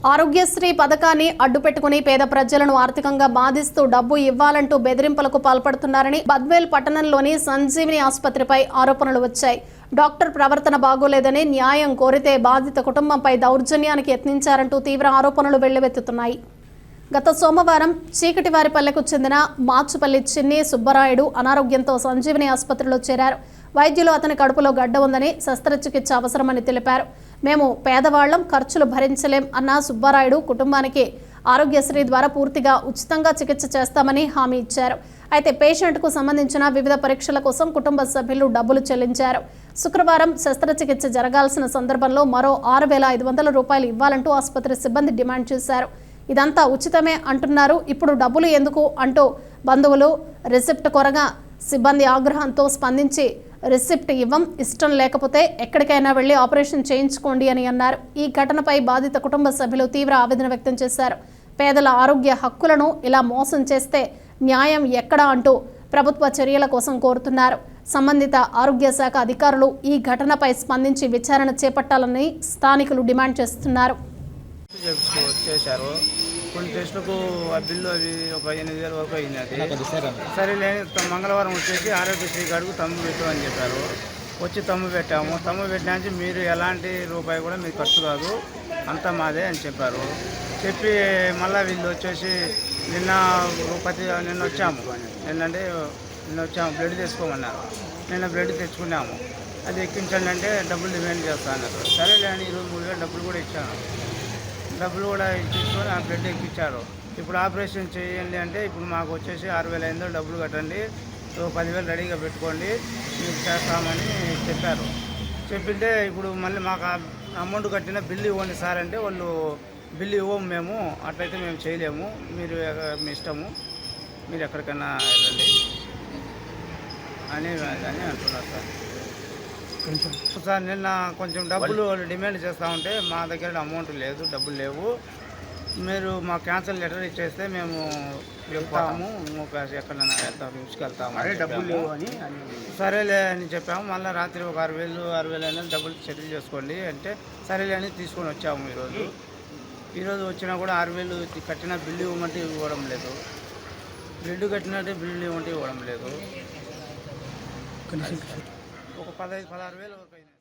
ఆరోగ్యశ్రీ పథకాన్ని అడ్డుపెట్టుకుని పేద ప్రజలను ఆర్థికంగా బాధిస్తూ డబ్బు ఇవ్వాలంటూ బెదిరింపులకు పాల్పడుతున్నారని బద్వేల్ పట్టణంలోని సంజీవిని ఆసుపత్రిపై ఆరోపణలు వచ్చాయి. డాక్టర్ ప్రవర్తన బాగోలేదని న్యాయం కోరితే బాధిత కుటుంబంపై దౌర్జన్యానికి యత్నించారంటూ తీవ్ర ఆరోపణలు వెల్లువెత్తుతున్నాయి. గత సోమవారం చీకటివారిపల్లెకు చెందిన మాచుపల్లి చిన్ని సుబ్బరాయుడు అనారోగ్యంతో సంజీవిని ఆసుపత్రిలో చేరారు. వైద్యులు అతని కడుపులో గడ్డ ఉందని శస్త్రచికిత్స అవసరమని తెలిపారు. మేము పేదవాళ్లం, ఖర్చులు భరించలేం అన్న సుబ్బరాయుడు కుటుంబానికి ఆరోగ్యశ్రీ ద్వారా పూర్తిగా ఉచితంగా చికిత్స చేస్తామని హామీ ఇచ్చారు. అయితే పేషెంట్కు సంబంధించిన వివిధ పరీక్షల కోసం కుటుంబ సభ్యులు డబ్బులు చెల్లించారు. శుక్రవారం శస్త్రచికిత్స జరగాల్సిన సందర్భంలో మరో 6,500 రూపాయలు ఇవ్వాలంటూ ఆసుపత్రి సిబ్బంది డిమాండ్ చేశారు. ఇదంతా ఉచితమే అంటున్నారు, ఇప్పుడు డబ్బులు ఎందుకు అంటూ బంధువులు రిసిప్ట్ కొరగా సిబ్బంది ఆగ్రహంతో స్పందించి రిసిప్ట్ ఇవ్వం, ఇష్టం లేకపోతే ఎక్కడికైనా వెళ్లి ఆపరేషన్ చేయించుకోండి అని అన్నారు. ఈ ఘటనపై బాధిత కుటుంబ సభ్యులు తీవ్ర ఆవేదన వ్యక్తం చేశారు. పేదల ఆరోగ్య హక్కులను ఇలా మోసం చేస్తే న్యాయం ఎక్కడా అంటూ ప్రభుత్వ చర్యల కోసం కోరుతున్నారు. సంబంధిత ఆరోగ్య శాఖ అధికారులు ఈ ఘటనపై స్పందించి విచారణ చేపట్టాలని స్థానికులు డిమాండ్ చేస్తున్నారు. చేశారు కొన్ని టెస్టులకు ఆ బిల్లు అవి ఒక 8,000 వరకు అయింది. అది సరేలే మంగళవారం వచ్చేసి ఆరోగ్యశ్రీ కార్డుకు తమ్ము పెట్టు అని చెప్పారు. వచ్చి తమ్ము పెట్టాము. తమ్ము పెట్టినా మీరు ఎలాంటి రూపాయి కూడా మీకు ఖర్చు కాదు, అంతా మాదే అని చెప్పారు. చెప్పి మళ్ళీ వీళ్ళు వచ్చేసి నిన్న వచ్చాము. నిన్న వచ్చాము బ్లడ్ తెచ్చుకోమన్నారు. నిన్న బ్లడ్ తెచ్చుకున్నాము. అది ఎక్కించండి అంటే డబ్బులు డిమాండ్ చేస్తా అన్నారు. సరేలే అని ఈరోజు 3,000 డబ్బులు కూడా ఇచ్చాను. డబ్బులు కూడా ఇచ్చించుకొని ఆ బ్లడ్ ఎక్కించారు. ఇప్పుడు ఆపరేషన్ చేయండి అంటే ఇప్పుడు మాకు వచ్చేసి 6,500 డబ్బులు కట్టండి, 10,000 రెడీగా పెట్టుకోండి, మీకు చేస్తామని చెప్పారు. చెప్పింటే ఇప్పుడు మళ్ళీ మాకు అమౌంట్ కట్టిన బిల్లు ఇవ్వండి సార్ అంటే వాళ్ళు బిల్లు ఇవ్వము, మేము అట్లయితే మేము చేయలేము, మీరు మీ ఇష్టము, మీరు ఎక్కడికైనా వెళ్ళండి అని అంటున్నారు సార్. సార్ నిన్న కొంచెం డబ్బులు డిమాండ్ చేస్తూ ఉంటే మా దగ్గర అమౌంట్ లేదు, డబ్బులు లేవు, మీరు మా క్యాన్సల్ లెటర్ ఇచ్చేస్తే మేము వెళ్తాము, ఎక్కడైనా వెళ్తాము, తీసుకెళ్తాము, డబ్బులు లేవు అని సరేలే అని చెప్పాము. మళ్ళీ రాత్రి ఒక 6,000 డబ్బులు సెటిల్ చేసుకోండి అంటే సరేలే అని తీసుకొని వచ్చాము. ఈరోజు వచ్చినా కూడా 6,000 కట్టిన బిల్లు ఇవ్వమంటే ఇవ్వడం లేదు, బిల్లు కట్టినట్టే బిల్లు ఇవ్వమంటే ఇవ్వడం లేదు. ఒక 15,000-16,000 వరకు అయింది.